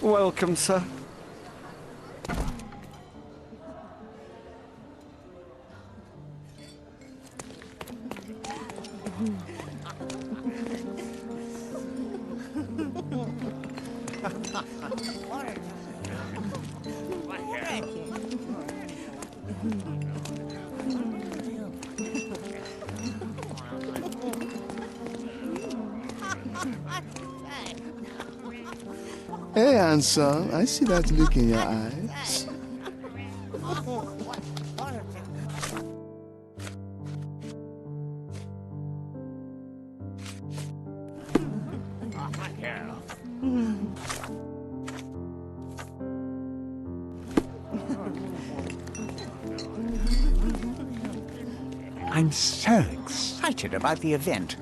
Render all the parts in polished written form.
Welcome, sir. Hey, handsome. I see that look in your eyes. I'm so excited about the event.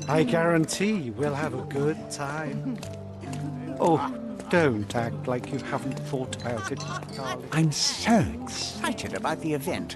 I guarantee we'll have a good time. Oh, don't act like you haven't thought about it, darling. I'm so excited about the event.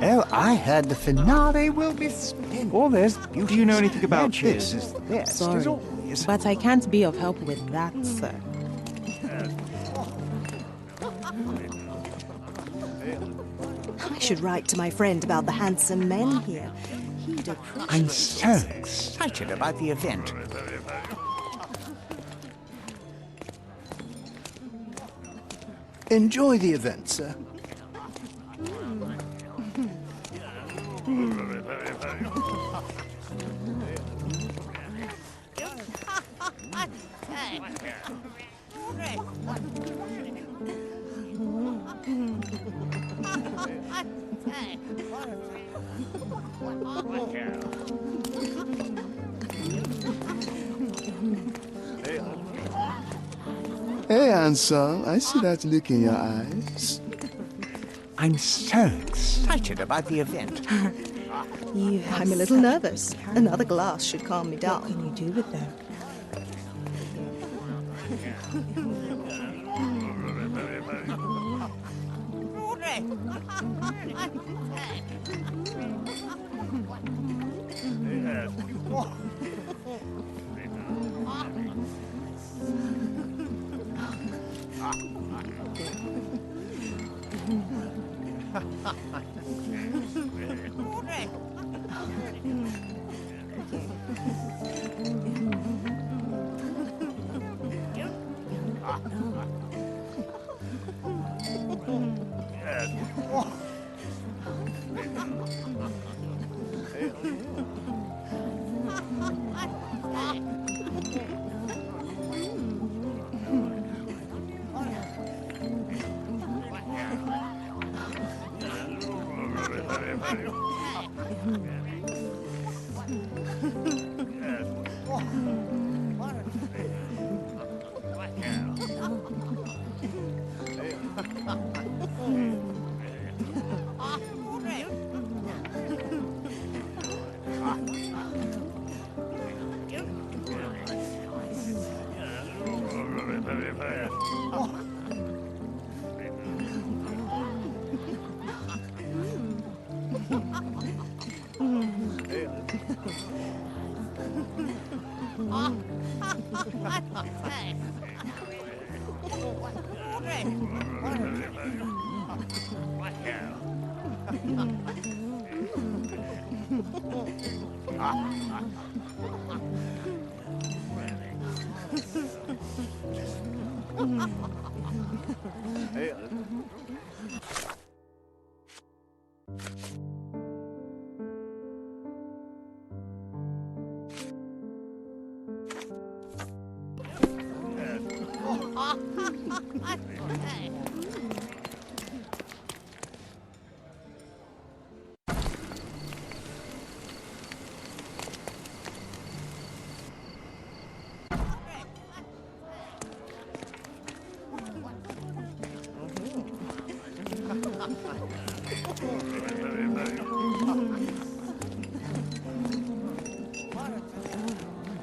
Oh, I heard the finale will be splendid. All this. Do you know anything about This this? is the best, Sorry, as always. but I can't be of help with that, sir. I should write to my friend about the handsome men here. He'd appreciate I'm so excited about the event. Enjoy the event, sir. Hey, handsome. I see that look in your eyes. I'm so excited about the event. I'm a little nervous. Another glass should calm me What down. can you do with them?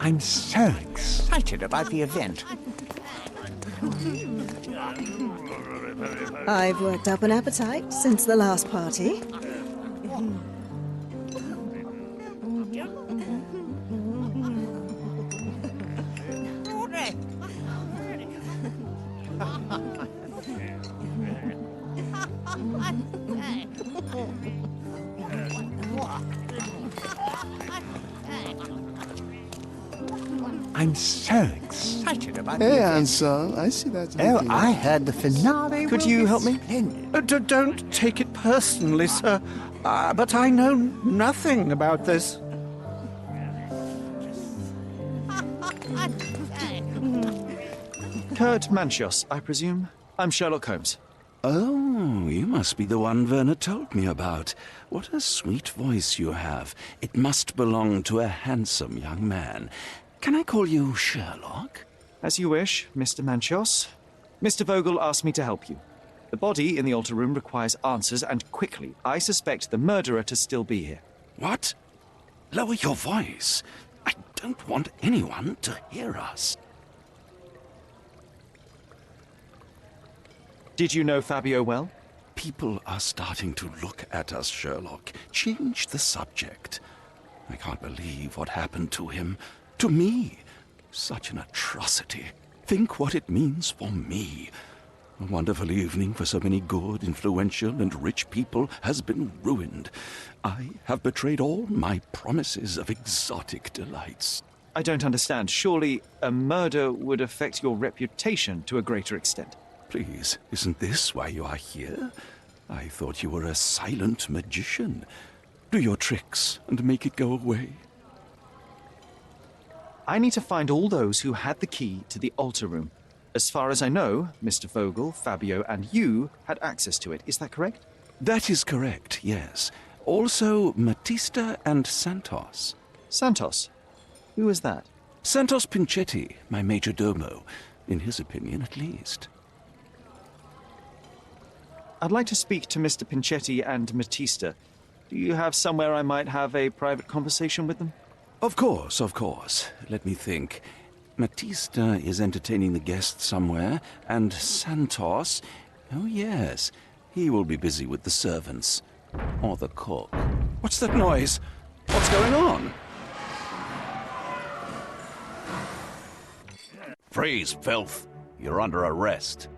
I'm so excited about the event. I've worked up an appetite since the last party. I'm so excited about the Hey, event. handsome. I see that. Oh, I heard the finale. Could will you be help me? splendid. Don't take it personally, sir. But I know nothing about this. Kurt Manchios, I presume. I'm Sherlock Holmes. Oh, you must be the one Werner told me about. What a sweet voice you have. It must belong to a handsome young man. Can I call you Sherlock? As you wish, Mr. Manchios. Mr. Vogel asked me to help you. The body in the altar room requires answers, and quickly. I suspect the murderer to still be here. What? Lower your voice. I don't want anyone to hear us. Did you know Fabio well? People are starting to look at us, Sherlock. Change the subject. I can't believe what happened to him. To me. Such an atrocity. Think what it means for me. A wonderful evening for so many good, influential, and rich people has been ruined. I have betrayed all my promises of exotic delights. I don't understand. Surely a murder would affect your reputation to a greater extent. Please, isn't this why you are here? I thought you were a silent magician. Do your tricks and make it go away. I need to find all those who had the key to the altar room. As far as I know, Mr. Vogel, Fabio, and you had access to it. Is that correct? That is correct, yes. Also, Matista and Santos. Santos. Who is that? Santos Pinchetti, my major domo. In his opinion, at least. I'd like to speak to Mr. Pinchetti and Matista. Do you have somewhere I might have a private conversation with them? Of course, of course. Let me think. Matista is entertaining the guests somewhere, and Santos... Oh, yes. He will be busy with the servants. Or the cook. What's that noise? What's going on? Freeze, filth. You're under arrest.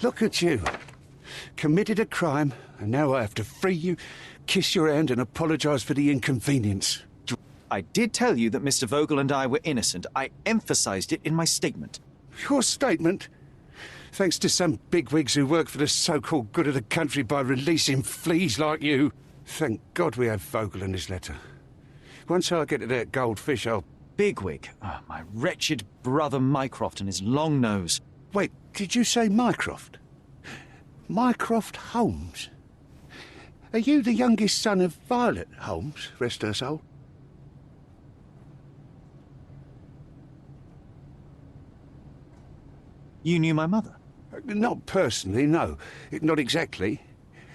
Look at you. Committed a crime, and now I have to free you, kiss your hand, and apologise for the inconvenience. I did tell you that Mr. Vogel and I were innocent. I emphasized it in my statement. Your statement? Thanks to some bigwigs who work for the so-called good of the country by releasing fleas like you. Thank God we have Vogel in his letter. Once I get to that goldfish, I'll... Bigwig. Oh, my wretched brother Mycroft and his long nose. Wait, did you say Mycroft? Mycroft Holmes? Are you the youngest son of Violet Holmes, rest her soul? You knew my mother? Not personally, no. Not exactly.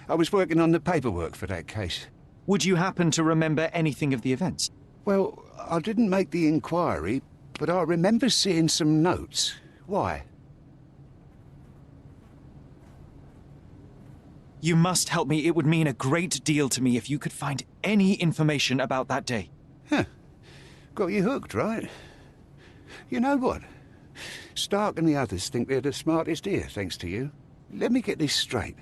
I was working on the paperwork for that case. Would you happen to remember anything of the events? Well, I didn't make the inquiry, but I remember seeing some notes. Why? You must help me. It would mean a great deal to me if you could find any information about that day. Huh. Got you hooked, right? You know what? Stark and the others think they're the smartest here, thanks to you. Let me get this straight.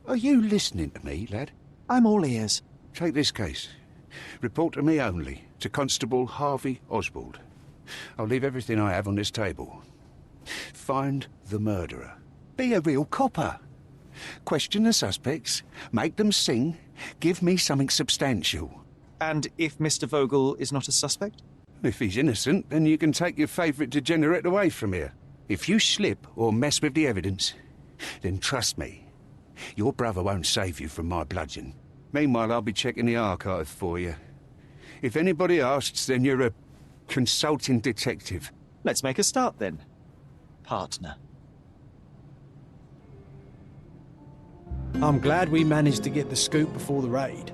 Are you listening to me, lad? I'm all ears. Take this case. Report to me only, to Constable Harvey Oswald. I'll leave everything I have on this table. Find the murderer. Be a real copper. Question the suspects, make them sing, give me something substantial. And if Mr. Vogel is not a suspect? If he's innocent, then you can take your favourite degenerate away from here. If you slip or mess with the evidence, then trust me, your brother won't save you from my bludgeon. Meanwhile, I'll be checking the archive for you. If anybody asks, then you're a consulting detective. Let's make a start then, partner. I'm glad we managed to get the scoop before the raid.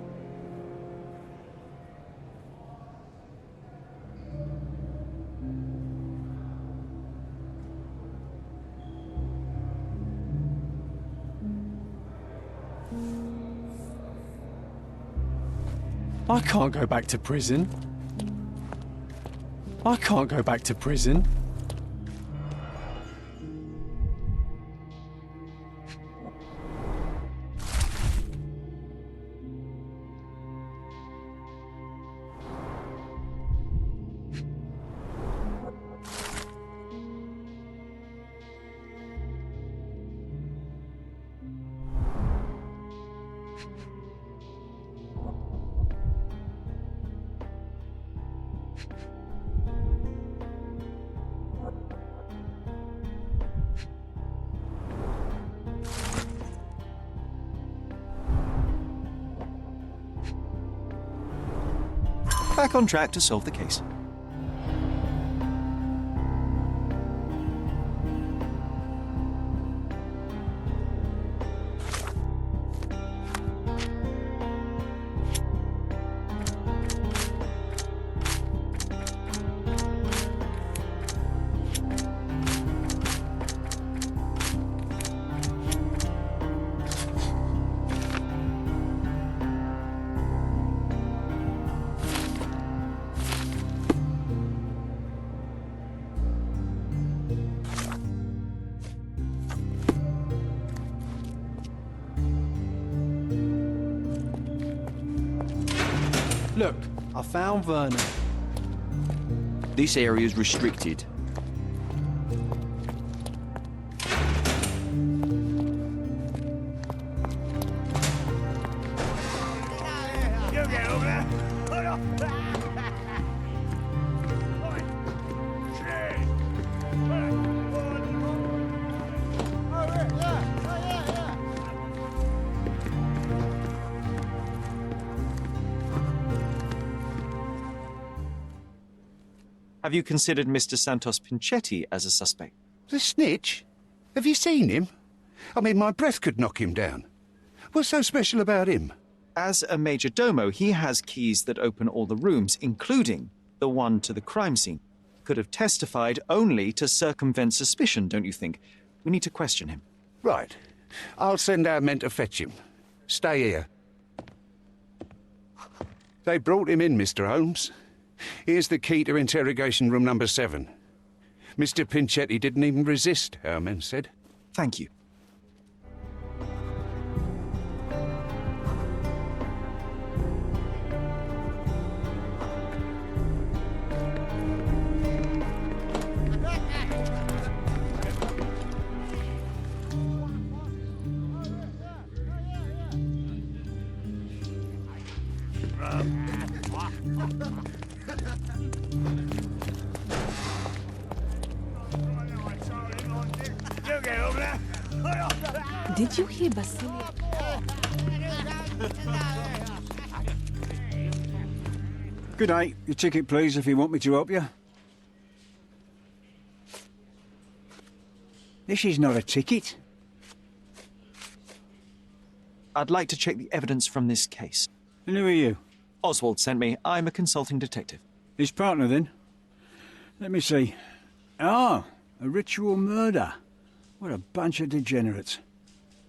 I can't go back to prison. I can't go back to prison. Back on track to solve the case. Look, I found Vernon. This area is restricted. Have you considered Mr. Santos Pinchetti as a suspect? The snitch? Have you seen him? I mean, my breath could knock him down. What's so special about him? As a major domo, he has keys that open all the rooms, including the one to the crime scene. Could have testified only to circumvent suspicion, don't you think? We need to question him. Right. I'll send our men to fetch him. Stay here. They brought him in, Mr. Holmes. Here's the key to interrogation room number 7. Mr. Pinchetti didn't even resist, our men said. Thank you. Did you hear Basile? Good night. Your ticket, please, if you want me to help you. This is not a ticket. I'd like to check the evidence from this case. And who are you? Oswald sent me. I'm a consulting detective. His partner, then? Let me see. Ah, a ritual murder. What a bunch of degenerates.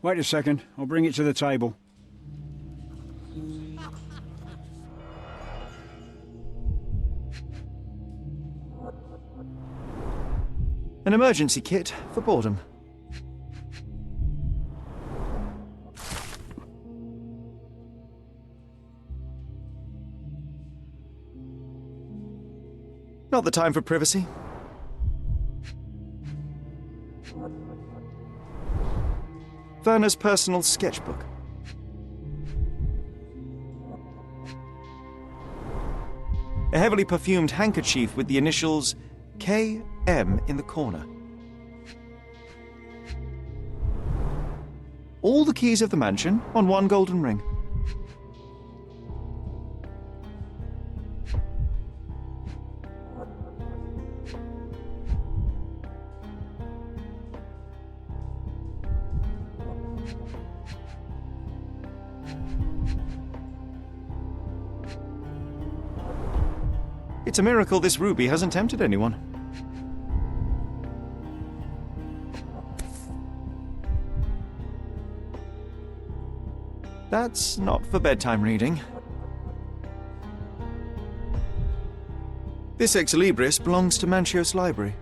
Wait a second. I'll bring it to the table. An emergency kit for boredom. Not the time for privacy. Werner's personal sketchbook. A heavily perfumed handkerchief with the initials KM in the corner. All the keys of the mansion on one golden ring. It's a miracle this ruby hasn't tempted anyone. That's not for bedtime reading. This ex libris belongs to Manchios Library.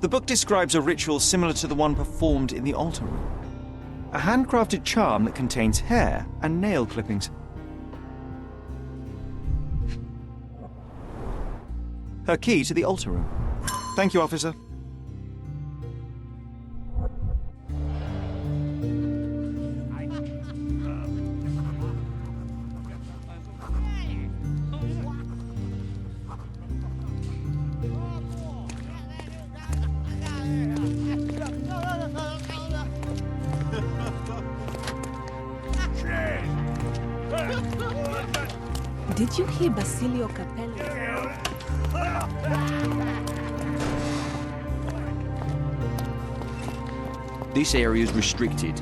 The book describes a ritual similar to the one performed in the altar room. A handcrafted charm that contains hair and nail clippings. Her key to the altar room. Thank you, officer. Did you hear Basilio Capelli? This area is restricted.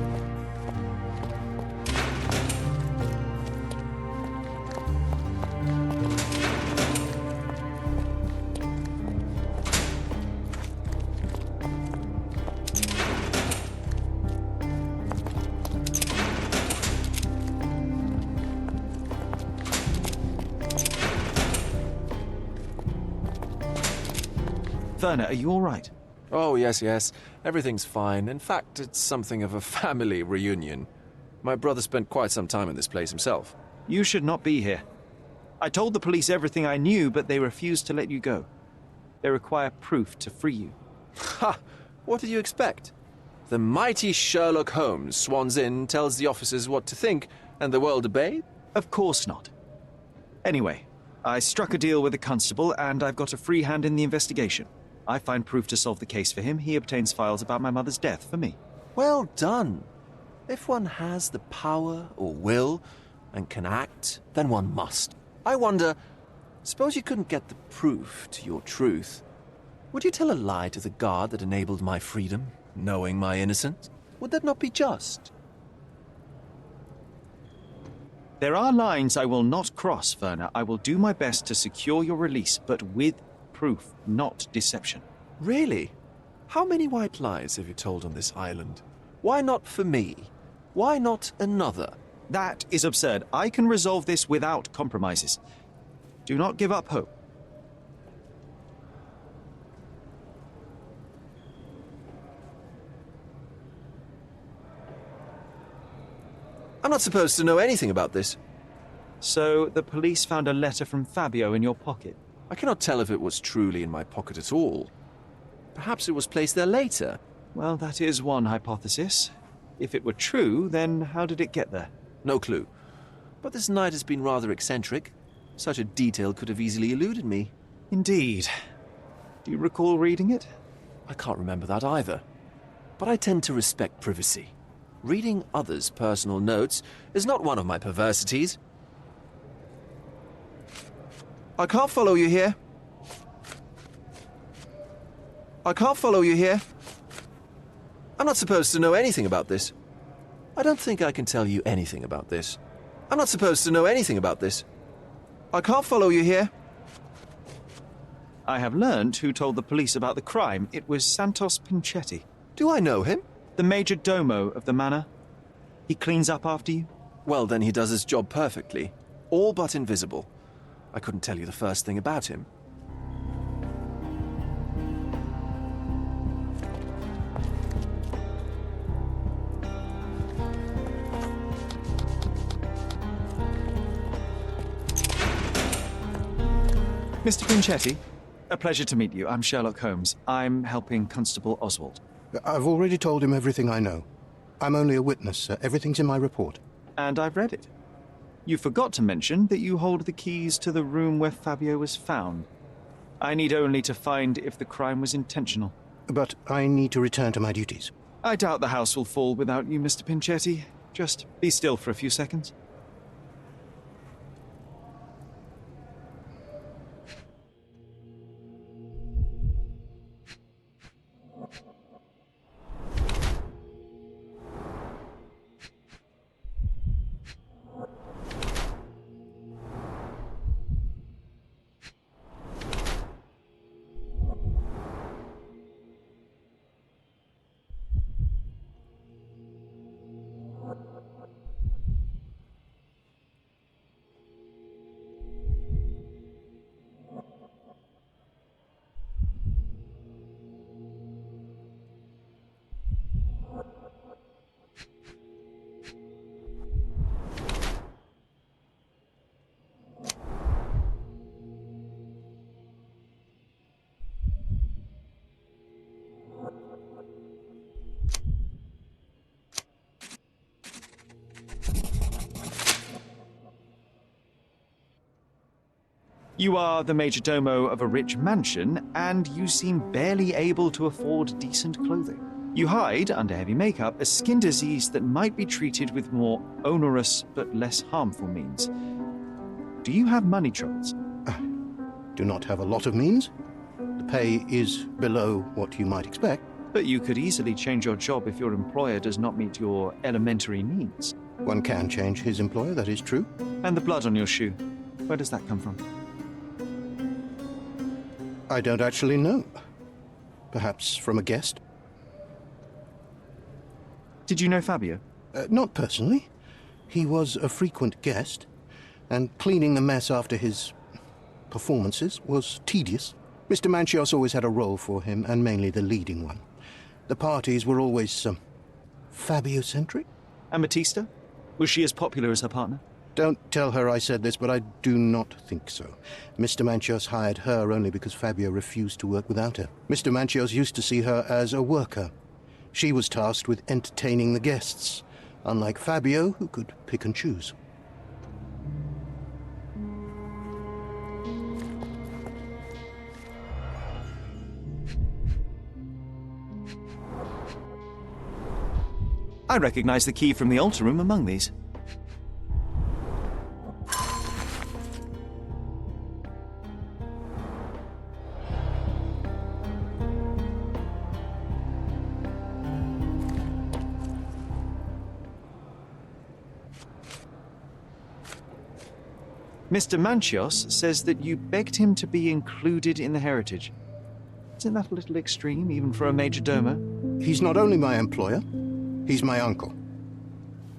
Werner, are you all right? Oh, yes. Everything's fine. In fact, it's something of a family reunion. My brother spent quite some time in this place himself. You should not be here. I told the police everything I knew, but they refused to let you go. They require proof to free you. Ha! What did you expect? The mighty Sherlock Holmes swans in, tells the officers what to think, and the world obeys? Of course not. Anyway, I struck a deal with the constable, and I've got a free hand in the investigation. I find proof to solve the case for him. He obtains files about my mother's death for me. Well done. If one has the power or will and can act, then one must. I wonder, suppose you couldn't get the proof to your truth. Would you tell a lie to the guard that enabled my freedom, knowing my innocence? Would that not be just? There are lines I will not cross, Werner. I will do my best to secure your release, but with proof, not deception. Really? How many white lies have you told on this island? Why not for me? Why not another? That is absurd. I can resolve this without compromises. Do not give up hope. I'm not supposed to know anything about this. So, the police found a letter from Fabio in your pocket? I cannot tell if it was truly in my pocket at all. Perhaps it was placed there later. Well, that is one hypothesis. If it were true, then how did it get there? No clue. But this night has been rather eccentric. Such a detail could have easily eluded me. Indeed. Do you recall reading it? I can't remember that either. But I tend to respect privacy. Reading others' personal notes is not one of my perversities. I can't follow you here. I can't follow you here. I'm not supposed to know anything about this. I don't think I can tell you anything about this. I'm not supposed to know anything about this. I can't follow you here. I have learned who told the police about the crime. It was Santos Pinchetti. Do I know him? The major domo of the manor. He cleans up after you? Well, then he does his job perfectly. All but invisible. I couldn't tell you the first thing about him. Mr. Pinchetti, a pleasure to meet you. I'm Sherlock Holmes. I'm helping Constable Oswald. I've already told him everything I know. I'm only a witness, sir. Everything's in my report. And I've read it. You forgot to mention that you hold the keys to the room where Fabio was found. I need only to find if the crime was intentional. But I need to return to my duties. I doubt the house will fall without you, Mr. Pinchetti. Just be still for a few seconds. You are the major domo of a rich mansion, and you seem barely able to afford decent clothing. You hide under heavy makeup a skin disease that might be treated with more onerous but less harmful means. Do you have money troubles? Do not have a lot of means. The pay is below what you might expect. But you could easily change your job if your employer does not meet your elementary needs. One can change his employer, that is true. And the blood on your shoe, where does that come from? I don't actually know. Perhaps from a guest? Did you know Fabio? Not personally. He was a frequent guest, and cleaning the mess after his performances was tedious. Mr. Manchios always had a role for him, and mainly the leading one. The parties were always, Fabio-centric. And Batista? Was she as popular as her partner? Don't tell her I said this, but I do not think so. Mr. Manchios hired her only because Fabio refused to work without her. Mr. Manchios used to see her as a worker. She was tasked with entertaining the guests, unlike Fabio, who could pick and choose. I recognize the key from the altar room among these. Mr. Manchios says that you begged him to be included in the heritage. Isn't that a little extreme, even for a major domo? He's not only my employer, he's my uncle.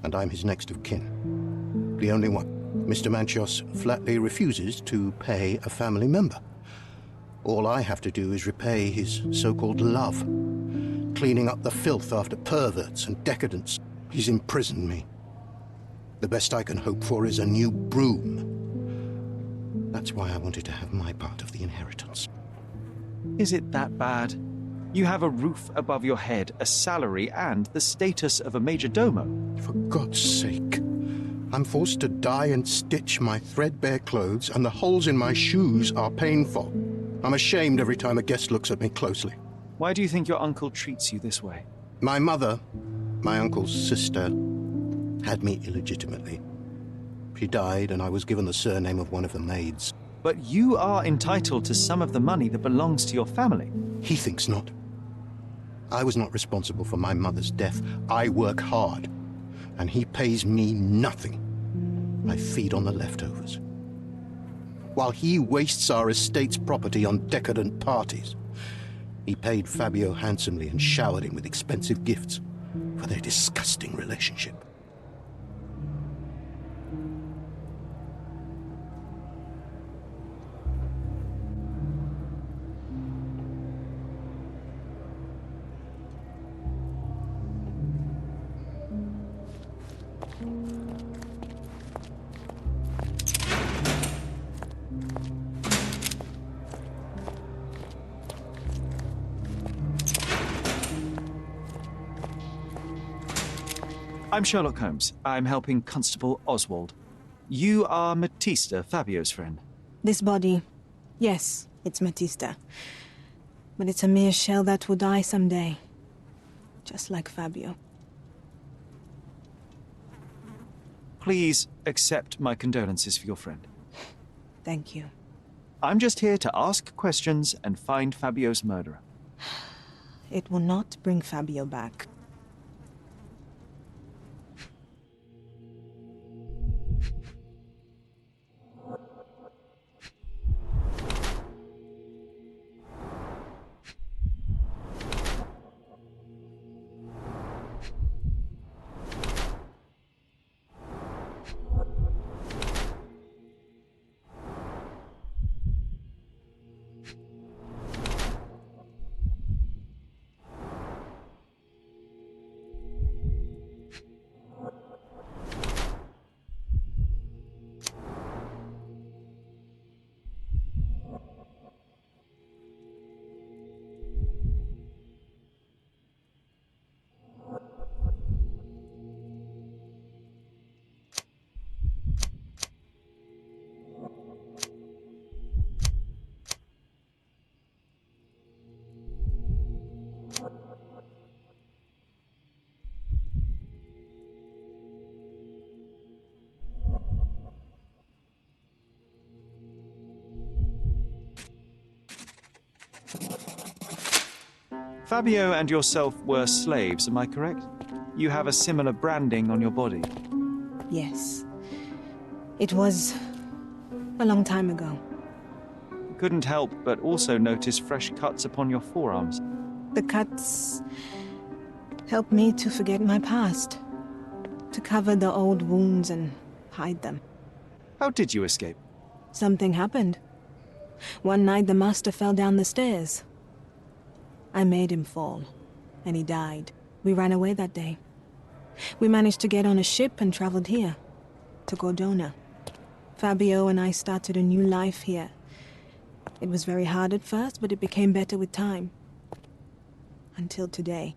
And I'm his next of kin. The only one. Mr. Manchios flatly refuses to pay a family member. All I have to do is repay his so-called love, cleaning up the filth after perverts and decadents. He's imprisoned me. The best I can hope for is a new broom. That's why I wanted to have my part of the inheritance. Is it that bad? You have a roof above your head, a salary, and the status of a major domo. For God's sake. I'm forced to dye and stitch my threadbare clothes, and the holes in my shoes are painful. I'm ashamed every time a guest looks at me closely. Why do you think your uncle treats you this way? My mother, my uncle's sister, had me illegitimately. She died, and I was given the surname of one of the maids. But you are entitled to some of the money that belongs to your family. He thinks not. I was not responsible for my mother's death. I work hard, and he pays me nothing. I feed on the leftovers. While he wastes our estate's property on decadent parties, He paid Fabio handsomely and showered him with expensive gifts for their disgusting relationship. I'm Sherlock Holmes. I'm helping Constable Oswald. You are Matista, Fabio's friend. This body, yes, it's Matista. But it's a mere shell that will die someday. Just like Fabio. Please accept my condolences for your friend. Thank you. I'm just here to ask questions and find Fabio's murderer. It will not bring Fabio back. Fabio and yourself were slaves, am I correct? You have a similar branding on your body. Yes. It was a long time ago. Couldn't help but also notice fresh cuts upon your forearms. The cuts helped me to forget my past, to cover the old wounds and hide them. How did you escape? Something happened. One night the master fell down the stairs. I made him fall, and he died. We ran away that day. We managed to get on a ship and traveled here, to Gordona. Fabio and I started a new life here. It was very hard at first, but it became better with time. Until today.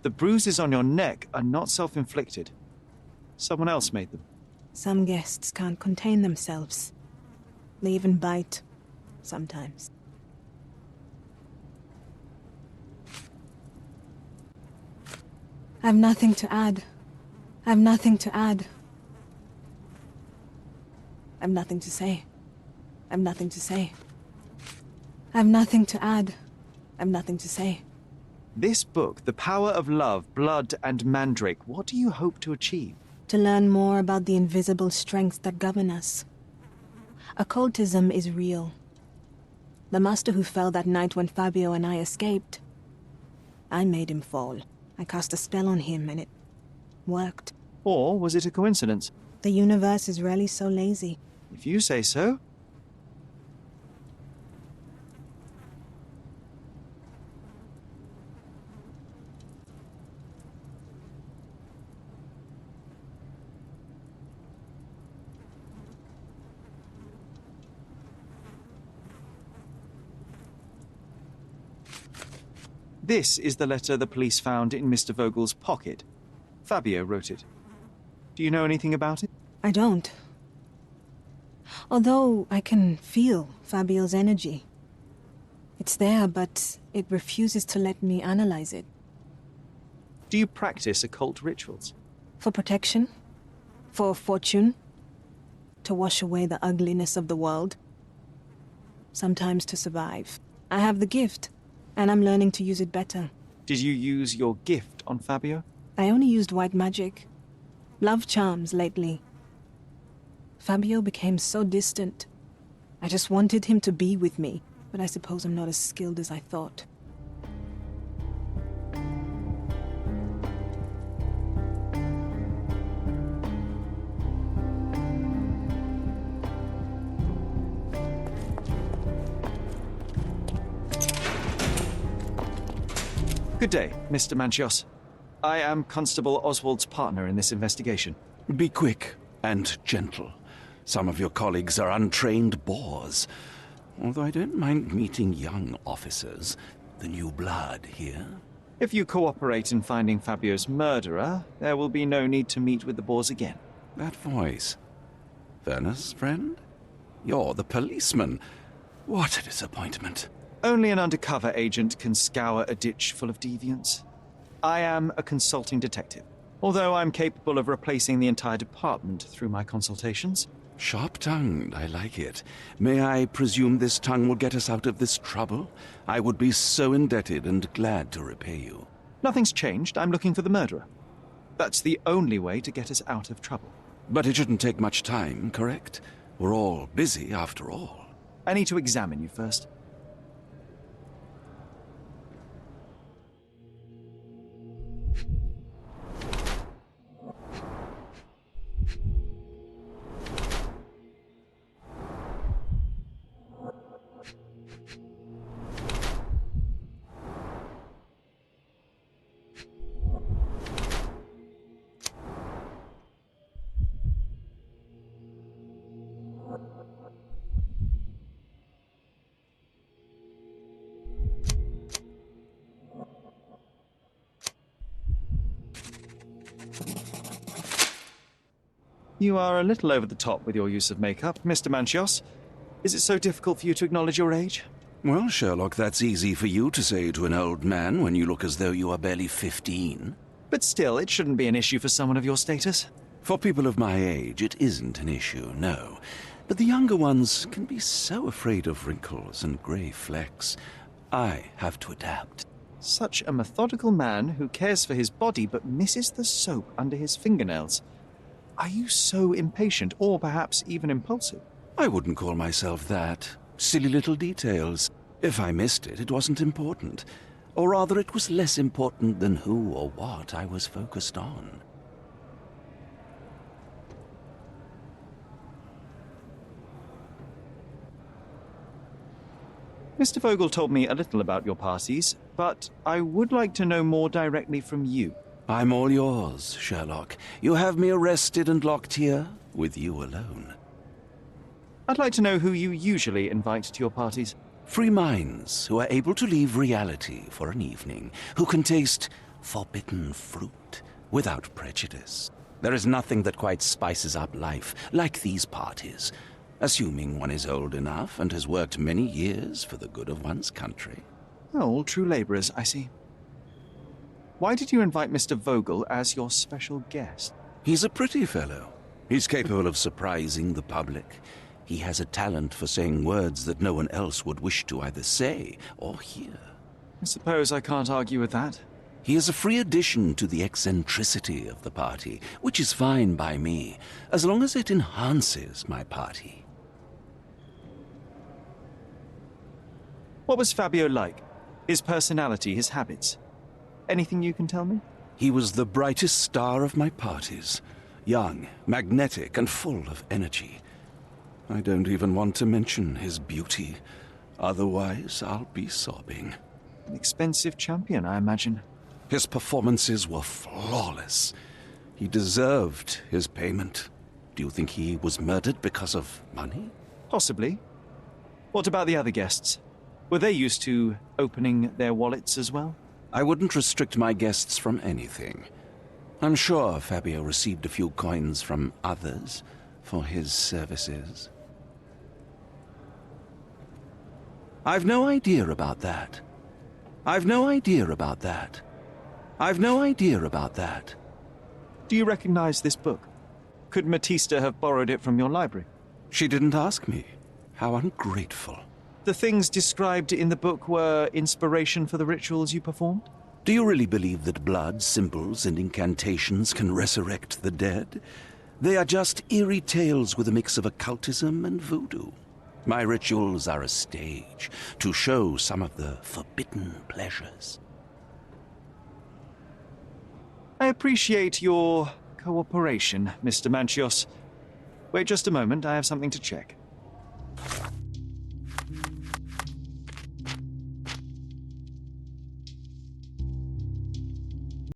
The bruises on your neck are not self-inflicted. Someone else made them. Some guests can't contain themselves. They even bite, sometimes. I've nothing to add. I've nothing to add. I've nothing to say. I've nothing to say. I've nothing to add. I've nothing to say. This book, The Power of Love, Blood and Mandrake, what do you hope to achieve? To learn more about the invisible strengths that govern us. Occultism is real. The master who fell that night when Fabio and I escaped, I made him fall. I cast a spell on him and it worked. Or was it a coincidence? The universe is rarely so lazy. If you say so. This is the letter the police found in Mr. Vogel's pocket. Fabio wrote it. Do you know anything about it? I don't. Although I can feel Fabio's energy. It's there, but it refuses to let me analyze it. Do you practice occult rituals? For protection? For fortune? To wash away the ugliness of the world? Sometimes to survive. I have the gift, and I'm learning to use it better. Did you use your gift on Fabio? I only used white magic. Love charms lately. Fabio became so distant. I just wanted him to be with me, but I suppose I'm not as skilled as I thought. Good day, Mr. Manchios. I am Constable Oswald's partner in this investigation. Be quick and gentle. Some of your colleagues are untrained boors. Although I don't mind meeting young officers, the new blood here. If you cooperate in finding Fabio's murderer, there will be no need to meet with the boars again. That voice. Werner's friend? You're the policeman. What a disappointment. Only an undercover agent can scour a ditch full of deviants. I am a consulting detective, although I'm capable of replacing the entire department through my consultations. Sharp-tongued, I like it. May I presume this tongue will get us out of this trouble? I would be so indebted and glad to repay you. Nothing's changed. I'm looking for the murderer. That's the only way to get us out of trouble. But it shouldn't take much time, correct? We're all busy, after all. I need to examine you first. You are a little over the top with your use of makeup, Mr. Manchios. Is it so difficult for you to acknowledge your age? Well, Sherlock, that's easy for you to say to an old man when you look as though you are barely 15. But still, it shouldn't be an issue for someone of your status. For people of my age, it isn't an issue, no. But the younger ones can be so afraid of wrinkles and grey flecks. I have to adapt. Such a methodical man who cares for his body but misses the soap under his fingernails. Are you so impatient, or perhaps even impulsive? I wouldn't call myself that. Silly little details. If I missed it, it wasn't important. Or rather, it was less important than who or what I was focused on. Mr. Vogel told me a little about your parties, but I would like to know more directly from you. I'm all yours, Sherlock. You have me arrested and locked here, with you alone. I'd like to know who you usually invite to your parties. Free minds who are able to leave reality for an evening, who can taste forbidden fruit without prejudice. There is nothing that quite spices up life like these parties, assuming one is old enough and has worked many years for the good of one's country. All true labourers, I see. Why did you invite Mr. Vogel as your special guest? He's a pretty fellow. He's capable of surprising the public. He has a talent for saying words that no one else would wish to either say or hear. I suppose I can't argue with that. He is a free addition to the eccentricity of the party, which is fine by me, as long as it enhances my party. What was Fabio like? His personality, his habits? Anything you can tell me? He was the brightest star of my parties. Young, magnetic, and full of energy. I don't even want to mention his beauty. Otherwise, I'll be sobbing. An expensive champion, I imagine. His performances were flawless. He deserved his payment. Do you think he was murdered because of money? Possibly. What about the other guests? Were they used to opening their wallets as well? I wouldn't restrict my guests from anything. I'm sure Fabio received a few coins from others for his services. I've no idea about that. I've no idea about that. I've no idea about that. Do you recognize this book? Could Matista have borrowed it from your library? She didn't ask me. How ungrateful. The things described in the book were inspiration for the rituals you performed? Do you really believe that blood, symbols, and incantations can resurrect the dead? They are just eerie tales with a mix of occultism and voodoo. My rituals are a stage to show some of the forbidden pleasures. I appreciate your cooperation, Mr. Manchios. Wait just a moment, I have something to check.